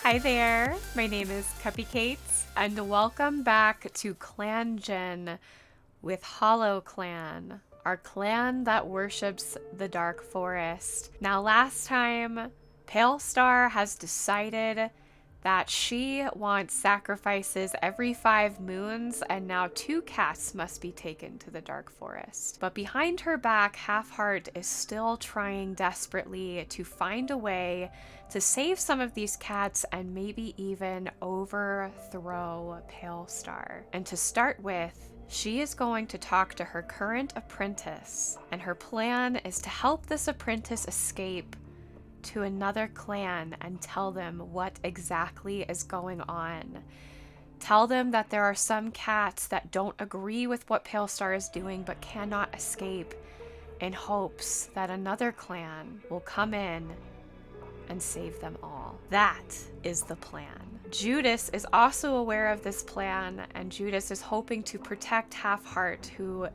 Hi there, my name is Cupicate, and welcome back to clangen with Hollow Clan, our clan that worships the Dark Forest. Now last time, Pale Star has decided that she wants sacrifices every 5 moons, and now 2 cats must be taken to the Dark Forest. But behind her back, Half-Heart is still trying desperately to find a way to save some of these cats and maybe even overthrow Pale Star. And to start with, she is going to talk to her current apprentice, and her plan is to help this apprentice escape to another clan and tell them what exactly is going on. Tell them that there are some cats that don't agree with what Pale Star is doing but cannot escape, in hopes that another clan will come in and save them all. That is the plan. Judas is also aware of this plan, and Judas is hoping to protect Half-Heart, who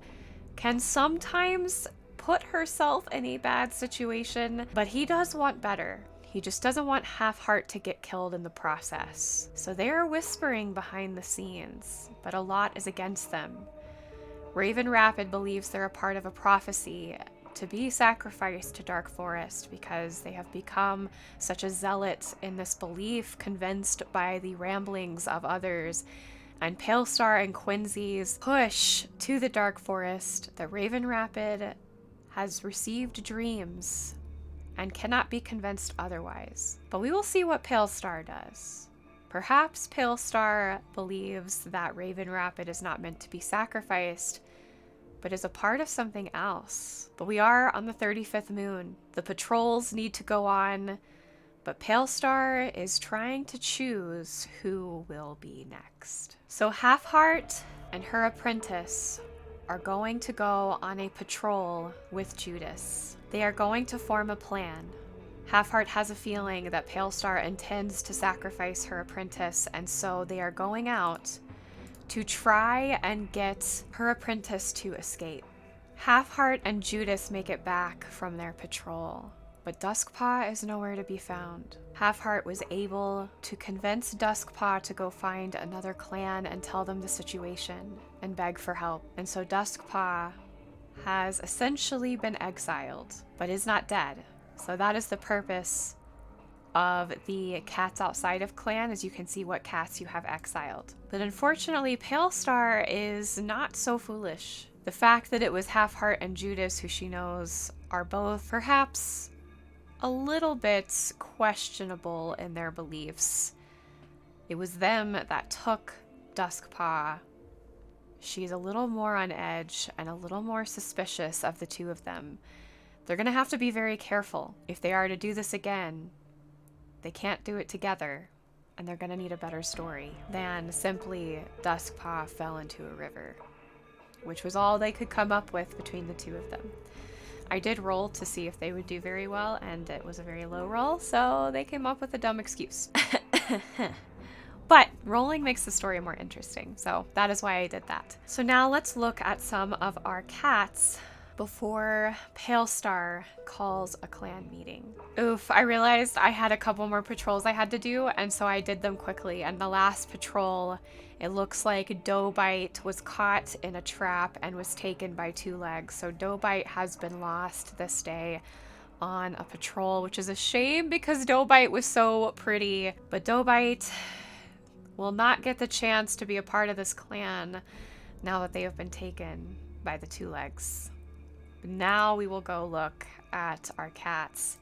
can sometimes put herself in a bad situation, but he does want better. He just doesn't want Half-Heart to get killed in the process. So they are whispering behind the scenes, but a lot is against them. Raven Rapid believes they're a part of a prophecy to be sacrificed to Dark Forest because they have become such a zealot in this belief, convinced by the ramblings of others. And Pale Star and Quincy's push to the Dark Forest, that Raven Rapid has received dreams and cannot be convinced otherwise. But we will see what Pale Star does. Perhaps Pale Star believes that Raven Rapid is not meant to be sacrificed, but is a part of something else. But we are on the 35th moon. The patrols need to go on, but Pale Star is trying to choose who will be next. So Half-Heart and her apprentice are going to go on a patrol with Judas. They are going to form a plan. Half-Heart has a feeling that Pale Star intends to sacrifice her apprentice, and so they are going out to try and get her apprentice to escape. Half-Heart and Judas make it back from their patrol, but Duskpaw is nowhere to be found. Half-Heart was able to convince Duskpaw to go find another clan and tell them the situation and beg for help. And so Duskpaw has essentially been exiled, but is not dead. So that is the purpose of the cats outside of clan, as you can see what cats you have exiled. But unfortunately, Pale Star is not so foolish. The fact that it was Half-Heart and Judas who she knows are both perhaps a little bit questionable in their beliefs. It was them that took Duskpaw. She's a little more on edge and a little more suspicious of the two of them. They're going to have to be very careful. If they are to do this again, they can't do it together, and they're going to need a better story than simply Duskpaw fell into a river, which was all they could come up with between the two of them. I did roll to see if they would do very well, and it was a very low roll, so they came up with a dumb excuse. But rolling makes the story more interesting, so that is why I did that. So now let's look at some of our cats before Pale Star calls a clan meeting. Oof, I realized I had a couple more patrols I had to do, and so I did them quickly. And the last patrol, it looks like Doughbite was caught in a trap and was taken by Two Legs. So Doughbite has been lost this day on a patrol, which is a shame because Doughbite was so pretty. But Doughbite will not get the chance to be a part of this clan now that they have been taken by the Two Legs. Now we will go look at our cats.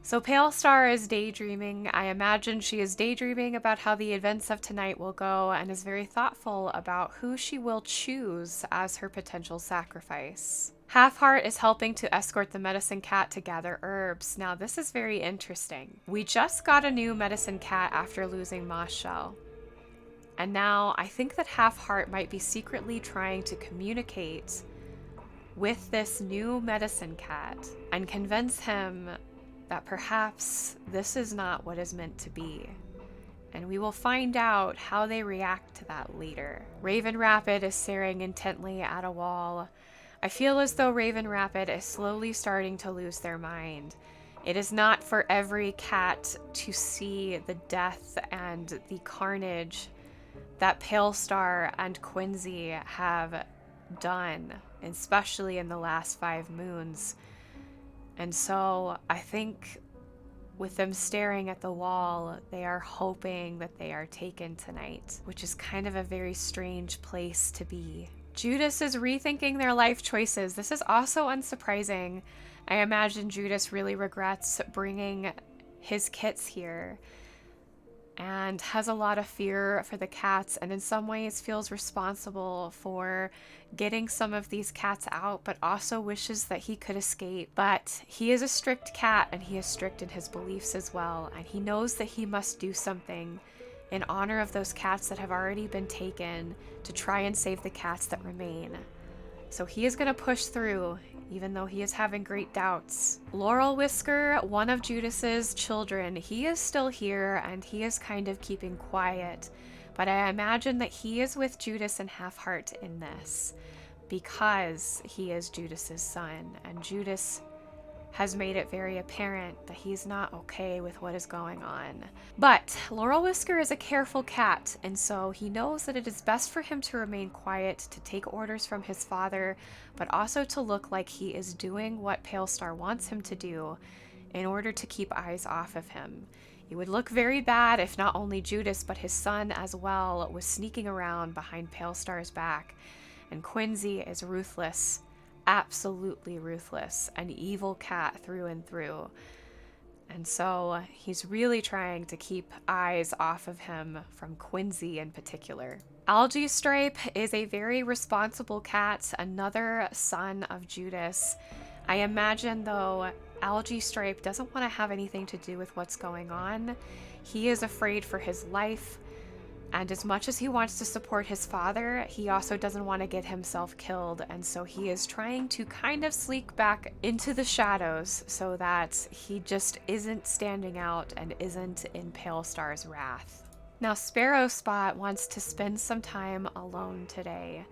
So Pale Star is daydreaming. I imagine she is daydreaming about how the events of tonight will go and is very thoughtful about who she will choose as her potential sacrifice. Half-Heart is helping to escort the medicine cat to gather herbs. Now this is very interesting. We just got a new medicine cat after losing Moss Shell. And now I think that Half-Heart might be secretly trying to communicate with this new medicine cat and convince him that perhaps this is not what is meant to be. And we will find out how they react to that later. Raven Rapid is staring intently at a wall. I feel as though Raven Rapid is slowly starting to lose their mind. It is not for every cat to see the death and the carnage that Pale Star and Quincy have done, especially in the last 5 moons. And so I think with them staring at the wall, they are hoping that they are taken tonight, which is kind of a very strange place to be. Judas is rethinking their life choices. This is also unsurprising. I imagine Judas really regrets bringing his kits here and has a lot of fear for the cats, and in some ways feels responsible for getting some of these cats out, but also wishes that he could escape. But he is a strict cat, and he is strict in his beliefs as well, and he knows that he must do something in honor of those cats that have already been taken to try and save the cats that remain. So he is going to push through, even though he is having great doubts. Laurel Whisker, one of Judas's children, he is still here and he is kind of keeping quiet. But I imagine that he is with Judas and Halfheart in this because he is Judas's son, and Judas has made it very apparent that he's not okay with what is going on. But Laurel Whisker is a careful cat, and so he knows that it is best for him to remain quiet, to take orders from his father, but also to look like he is doing what Pale Star wants him to do in order to keep eyes off of him. It would look very bad if not only Judas, but his son as well was sneaking around behind Pale Star's back. And Quincy is ruthless. Absolutely ruthless, an evil cat through and through. And so he's really trying to keep eyes off of him from Quincy in particular. Algae Stripe is a very responsible cat, another son of Judas. I imagine though Algae Stripe doesn't want to have anything to do with what's going on. He is afraid for his life. And as much as he wants to support his father, he also doesn't want to get himself killed. And so he is trying to kind of sneak back into the shadows so that he just isn't standing out and isn't in Pale Star's wrath. Now, Sparrow Spot wants to spend some time alone today.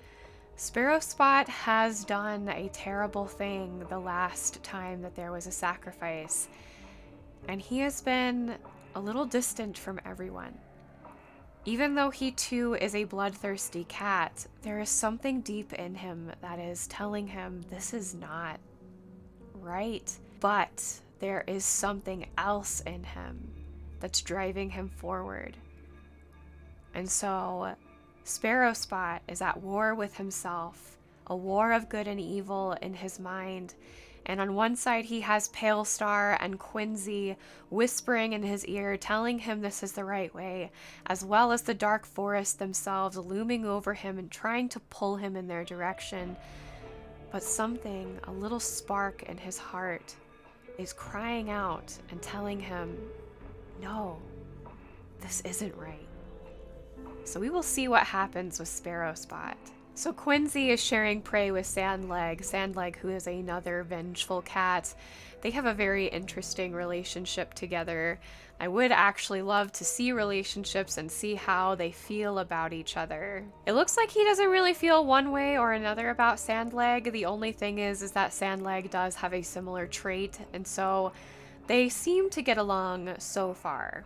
Sparrow Spot has done a terrible thing the last time that there was a sacrifice. And he has been a little distant from everyone. Even though he too is a bloodthirsty cat, there is something deep in him that is telling him this is not right. But there is something else in him that's driving him forward. And so Sparrow Spot is at war with himself, a war of good and evil in his mind. And on one side, he has Pale Star and Quincy whispering in his ear, telling him this is the right way, as well as the Dark Forest themselves looming over him and trying to pull him in their direction. But something, a little spark in his heart, is crying out and telling him, no, this isn't right. So we will see what happens with Sparrow Spot. So Quincy is sharing prey with Sandleg, who is another vengeful cat. They have a very interesting relationship together. I would actually love to see relationships and see how they feel about each other. It looks like he doesn't really feel one way or another about Sandleg. The only thing is that Sandleg does have a similar trait, and so they seem to get along so far.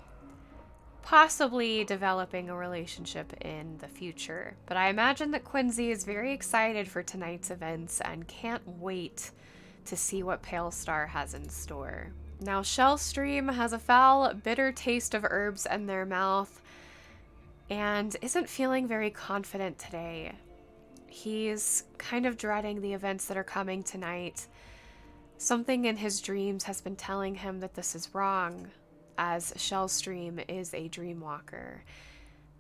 Possibly developing a relationship in the future. But I imagine that Quincy is very excited for tonight's events and can't wait to see what Pale Star has in store. Now, Shellstream has a foul, bitter taste of herbs in their mouth and isn't feeling very confident today. He's kind of dreading the events that are coming tonight. Something in his dreams has been telling him that this is wrong, as Shellstream is a dreamwalker.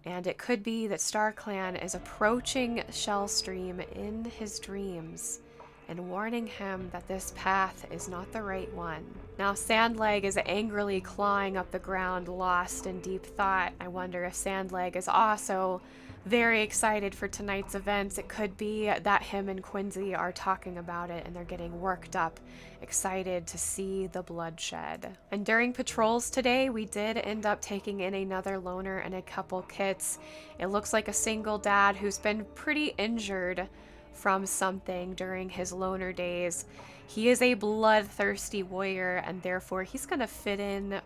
And it could be that StarClan is approaching Shellstream in his dreams and warning him that this path is not the right one. Now Sandleg is angrily clawing up the ground, lost in deep thought. I wonder if Sandleg is also very excited for tonight's events. It could be that him and Quincy are talking about it and they're getting worked up, excited to see the bloodshed. And during patrols today, we did end up taking in another loner and a couple kits. It looks like a single dad who's been pretty injured from something during his loner days. He is a bloodthirsty warrior, and therefore he's going to fit in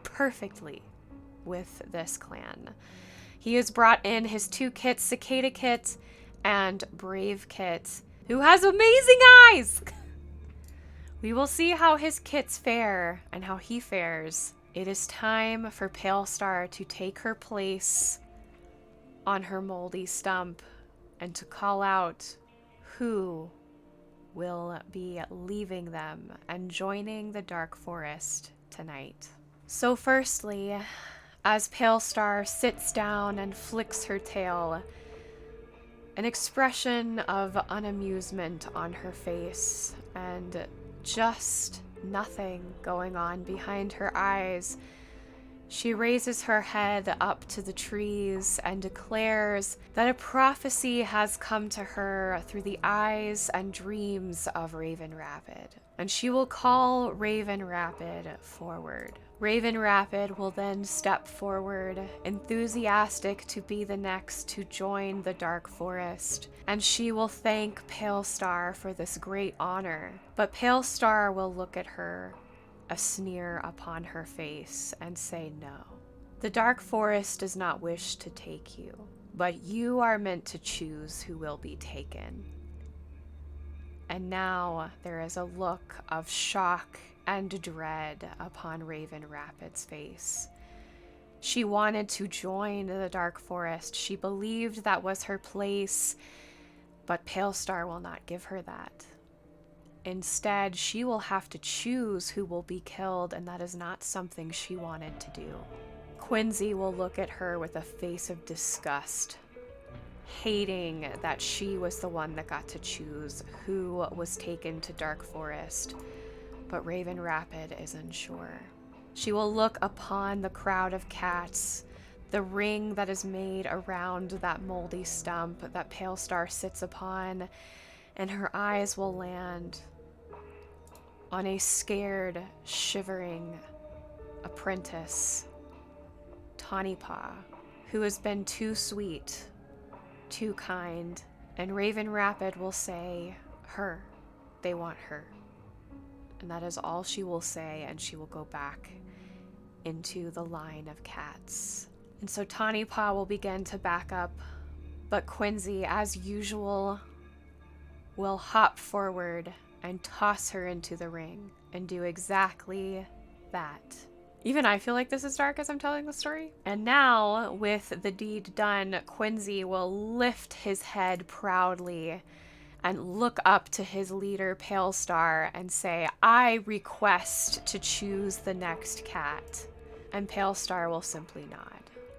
perfectly with this clan. He has brought in his 2 kits, Cicada Kit and Brave Kit, who has amazing eyes! We will see how his kits fare and how he fares. It is time for Pale Star to take her place on her moldy stump and to call out who will be leaving them and joining the Dark Forest tonight. So firstly, as Pale Star sits down and flicks her tail, an expression of unamusement on her face and just nothing going on behind her eyes, she raises her head up to the trees and declares that a prophecy has come to her through the eyes and dreams of Raven Rapid, and she will call Raven Rapid forward. Raven Rapid will then step forward, enthusiastic to be the next to join the Dark Forest, and she will thank Pale Star for this great honor. But Pale Star will look at her, a sneer upon her face, and say no. The Dark Forest does not wish to take you, but you are meant to choose who will be taken. And now there is a look of shock and dread upon Raven Rapid's face. She wanted to join the Dark Forest. She believed that was her place, but Pale Star will not give her that. Instead, she will have to choose who will be killed, and that is not something she wanted to do. Quincy will look at her with a face of disgust, hating that she was the one that got to choose who was taken to Dark Forest. But Raven Rapid is unsure. She will look upon the crowd of cats, the ring that is made around that moldy stump that Pale Star sits upon, and her eyes will land on a scared, shivering apprentice, Tawny Paw, who has been too sweet, too kind, and Raven Rapid will say, her. They want her. And that is all she will say, and she will go back into the line of cats. And so Tawny Paw will begin to back up, but Quincy, as usual, will hop forward and toss her into the ring and do exactly that. Even I feel like this is dark as I'm telling the story. And now, with the deed done, Quincy will lift his head proudly and look up to his leader, Pale Star, and say, I request to choose the next cat. And Pale Star will simply nod.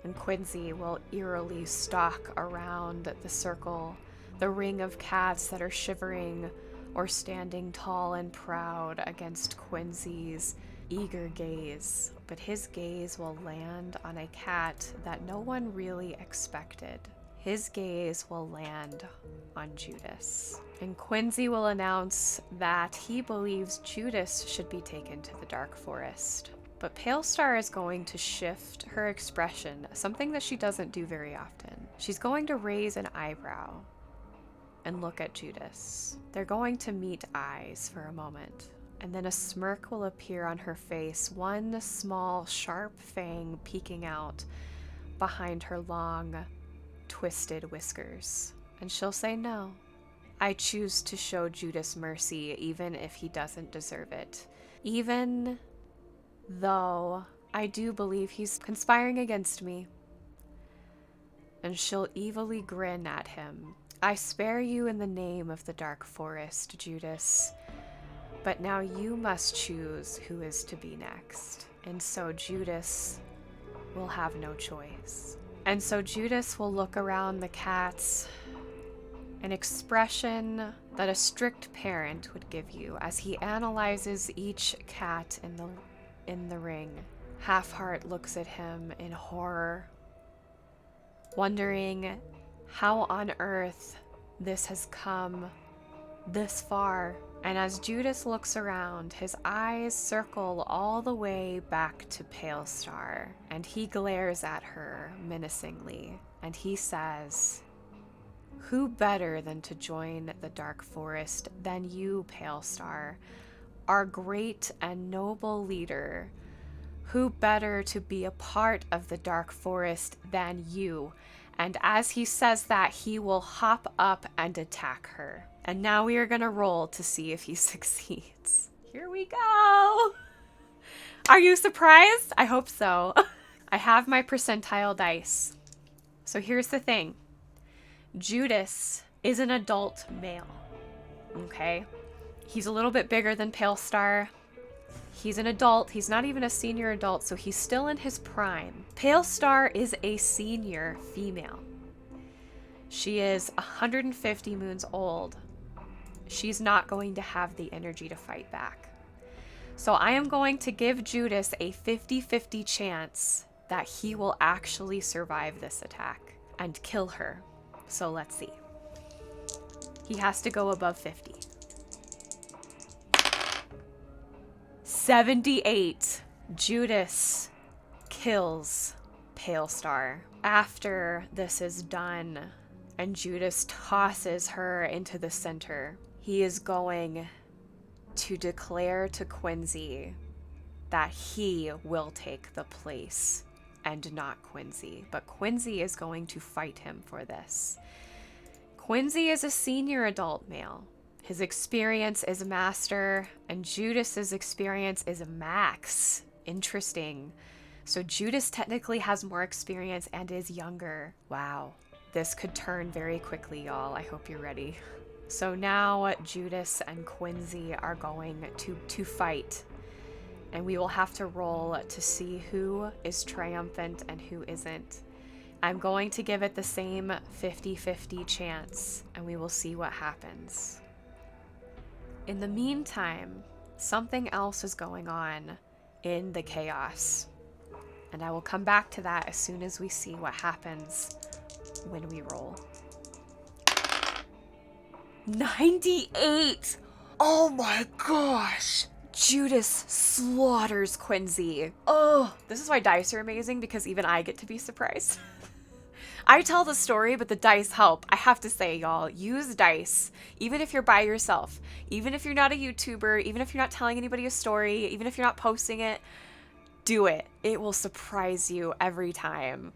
And Quincy will eerily stalk around the circle, the ring of cats that are shivering or standing tall and proud against Quincy's eager gaze. But his gaze will land on a cat that no one really expected. His gaze will land on Judas. And Quincy will announce that he believes Judas should be taken to the Dark Forest. But Pale Star is going to shift her expression, something that she doesn't do very often. She's going to raise an eyebrow and look at Judas. They're going to meet eyes for a moment, and then a smirk will appear on her face, one small, sharp fang peeking out behind her long, twisted whiskers. And she'll say, no. I choose to show Judas mercy, even if he doesn't deserve it. Even though I do believe he's conspiring against me. And she'll evilly grin at him. I spare you in the name of the Dark Forest, Judas. But now you must choose who is to be next. And so Judas will have no choice. And so Judas will look around the cats, an expression that a strict parent would give you as he analyzes each cat in the ring. Halfheart looks at him in horror, wondering how on earth this has come this far. And as Judas looks around, his eyes circle all the way back to Pale Star, and he glares at her menacingly, and he says, Who better than to join the Dark Forest than you, Pale Star, our great and noble leader? Who better to be a part of the Dark Forest than you? And as he says that, he will hop up and attack her. And now we are going to roll to see if he succeeds. Here we go. Are you surprised? I hope so. I have my percentile dice. So here's the thing. Judas is an adult male. Okay? He's a little bit bigger than Pale Star. He's an adult. He's not even a senior adult, so he's still in his prime. Pale Star is a senior female. She is 150 moons old. She's not going to have the energy to fight back. So I am going to give Judas a 50-50 chance that he will actually survive this attack and kill her. So let's see. He has to go above 50. 78. Judas kills Pale Star. After this is done and Judas tosses her into the center, he is going to declare to Quincy that he will take the place and not Quincy. But Quincy is going to fight him for this. Quincy is a senior adult male. His experience is master, and Judas's experience is max. Interesting. So Judas technically has more experience and is younger. Wow. This could turn very quickly, y'all. I hope you're ready. So now Judas and Quincy are going to fight. And we will have to roll to see who is triumphant and who isn't. I'm going to give it the same 50-50 chance, and we will see what happens. In the meantime, something else is going on in the chaos. And I will come back to that as soon as we see what happens when we roll. 98! Oh my gosh! Judas slaughters Quincy. Oh, this is why dice are amazing, because even I get to be surprised. I tell the story, but the dice help. I have to say, y'all, use dice. Even if you're by yourself, even if you're not a YouTuber, even if you're not telling anybody a story, even if you're not posting it, do it. It will surprise you every time.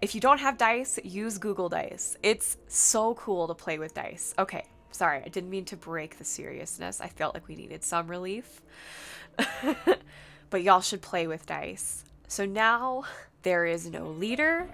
If you don't have dice, use Google Dice. It's so cool to play with dice. Okay, sorry, I didn't mean to break the seriousness. I felt like we needed some relief. But y'all should play with dice. So now there is no leader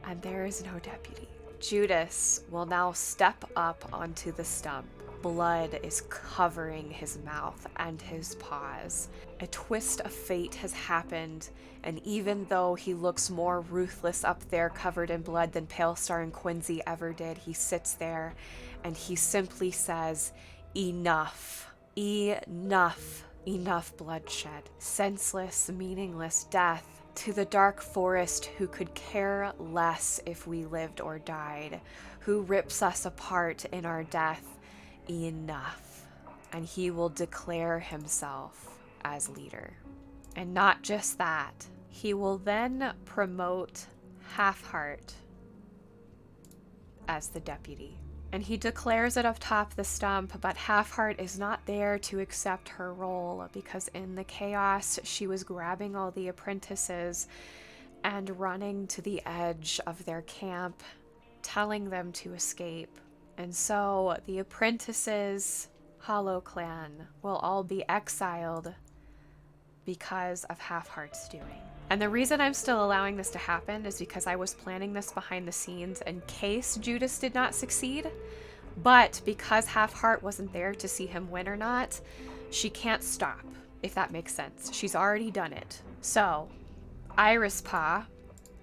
and there is no deputy. Judas will now step up onto the stump. Blood is covering his mouth and his paws. A twist of fate has happened, and even though he looks more ruthless up there covered in blood than Pale Star and Quincy ever did, he sits there and he simply says, "Enough. Enough. Enough bloodshed. Senseless, meaningless death. To the Dark Forest, who could care less if we lived or died, who rips us apart in our death. Enough." And he will declare himself as leader. And not just that, he will then promote Halfheart as the deputy. And he declares it up top the stump, but Halfheart is not there to accept her role, because in the chaos she was grabbing all the apprentices and running to the edge of their camp, telling them to escape. And so the apprentices, Hollow Clan, will all be exiled because of Halfheart's doing. And the reason I'm still allowing this to happen is because I was planning this behind the scenes in case Judas did not succeed. But because Halfheart wasn't there to see him win or not, she can't stop, if that makes sense. She's already done it. So, Iris Paw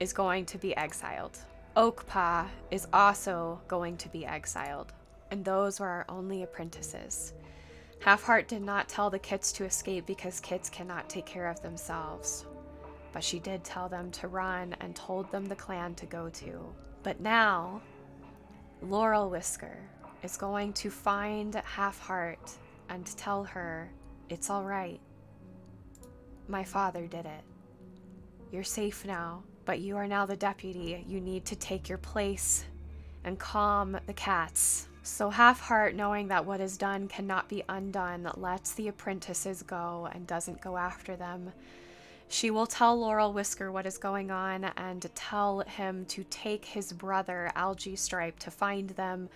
is going to be exiled. Oak Paw is also going to be exiled. And those were our only apprentices. Halfheart did not tell the kits to escape because kits cannot take care of themselves. But she did tell them to run and told them the clan to go to. But now, Laurel Whisker is going to find Halfheart and tell her, "It's all right. My father did it. You're safe now, but you are now the deputy. You need to take your place and calm the cats. So Half-Heart, knowing that what is done cannot be undone, lets the apprentices go and doesn't go after them. She will tell Laurel Whisker what is going on and tell him to take his brother, Algae Stripe, to find them,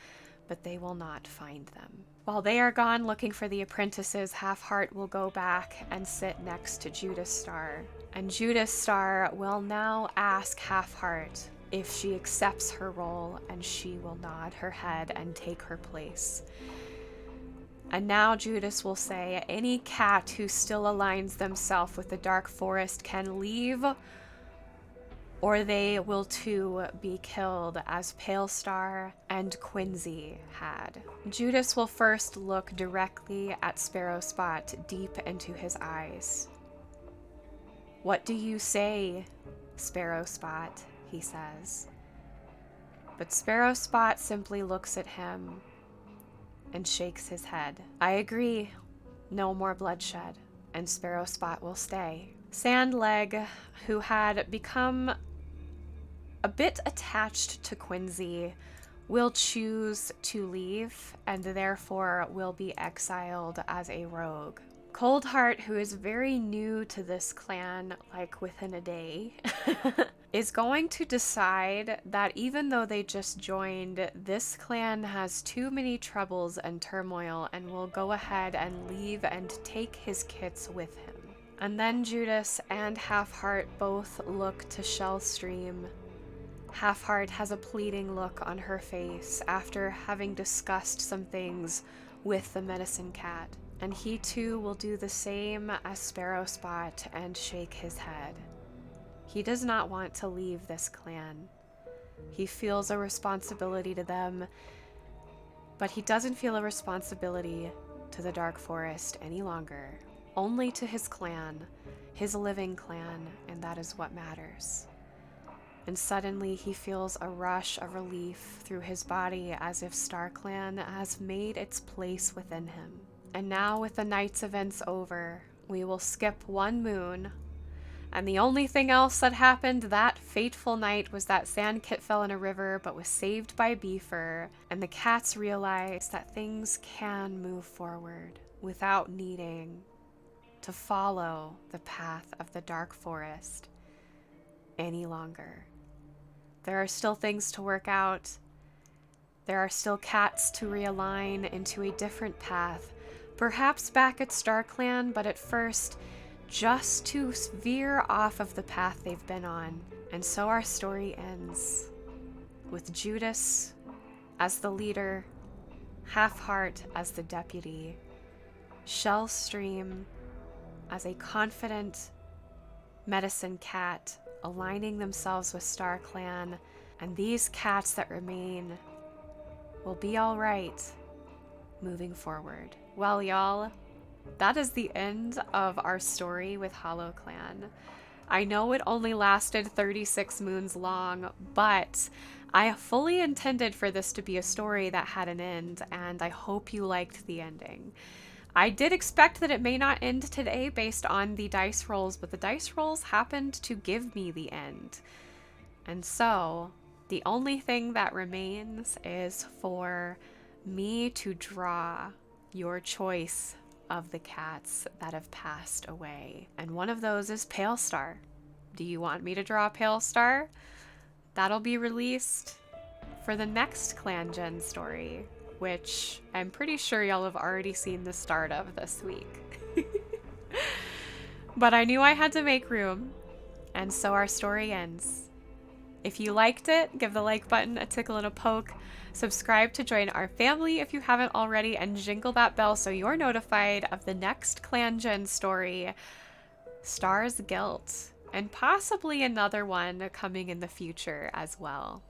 but they will not find them. While they are gone looking for the apprentices, Half-Heart will go back and sit next to Judas Star. And Judas Star will now ask Half-Heart if she accepts her role, and she will nod her head and take her place. And now Judas will say, any cat who still aligns themselves with the Dark Forest can leave, or they will too be killed, as Pale Star and Quincy had. Judas will first look directly at Sparrow Spot, deep into his eyes. What do you say, Sparrow Spot? He says. But Sparrow Spot simply looks at him and shakes his head. I agree. No more bloodshed. And Sparrow Spot will stay. Sandleg, who had become a bit attached to Quincy, will choose to leave and therefore will be exiled as a rogue. Coldheart, who is very new to this clan, like within a day, is going to decide that even though they just joined, this clan has too many troubles and turmoil and will go ahead and leave and take his kits with him. And then Judas and Half-Heart both look to Shellstream. Half-Heart has a pleading look on her face after having discussed some things with the medicine cat. And he too will do the same as Sparrow Spot and shake his head. He does not want to leave this clan. He feels a responsibility to them, but he doesn't feel a responsibility to the Dark Forest any longer. Only to his clan, his living clan, and that is what matters. And suddenly he feels a rush of relief through his body, as if StarClan has made its place within him. And now, with the night's events over, we will skip one moon. And the only thing else that happened that fateful night was that Sandkit fell in a river but was saved by Beefer. And the cats realized that things can move forward without needing to follow the path of the Dark Forest any longer. There are still things to work out. There are still cats to realign into a different path. Perhaps back at StarClan, but at first, just to veer off of the path they've been on. And so our story ends with Judas as the leader, Half-Heart as the deputy, Shellstream as a confident medicine cat aligning themselves with StarClan, and these cats that remain will be all right moving forward. Well, y'all, that is the end of our story with HoloClan. I know it only lasted 36 moons long, but I fully intended for this to be a story that had an end, and I hope you liked the ending. I did expect that it may not end today based on the dice rolls, but the dice rolls happened to give me the end. And so, the only thing that remains is for me to draw your choice of the cats that have passed away. And one of those is Pale Star. Do you want me to draw Pale Star? That'll be released for the next clangen story, which I'm pretty sure y'all have already seen the start of this week. But I knew I had to make room, and so our story ends. If you liked it, give the like button a tickle and a poke. Subscribe to join our family if you haven't already, and jingle that bell so you're notified of the next clangen story, Star's Guilt, and possibly another one coming in the future as well.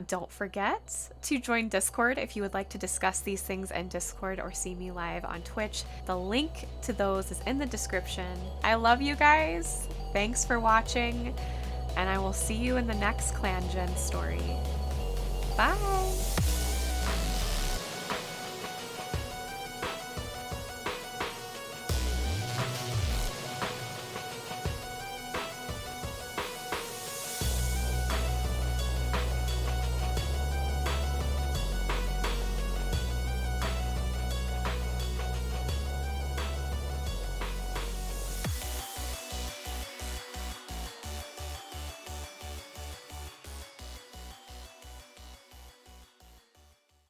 Don't forget to join Discord if you would like to discuss these things in Discord or see me live on Twitch. The link to those is in the description. I love you guys. Thanks for watching, and I will see you in the next clangen story. Bye!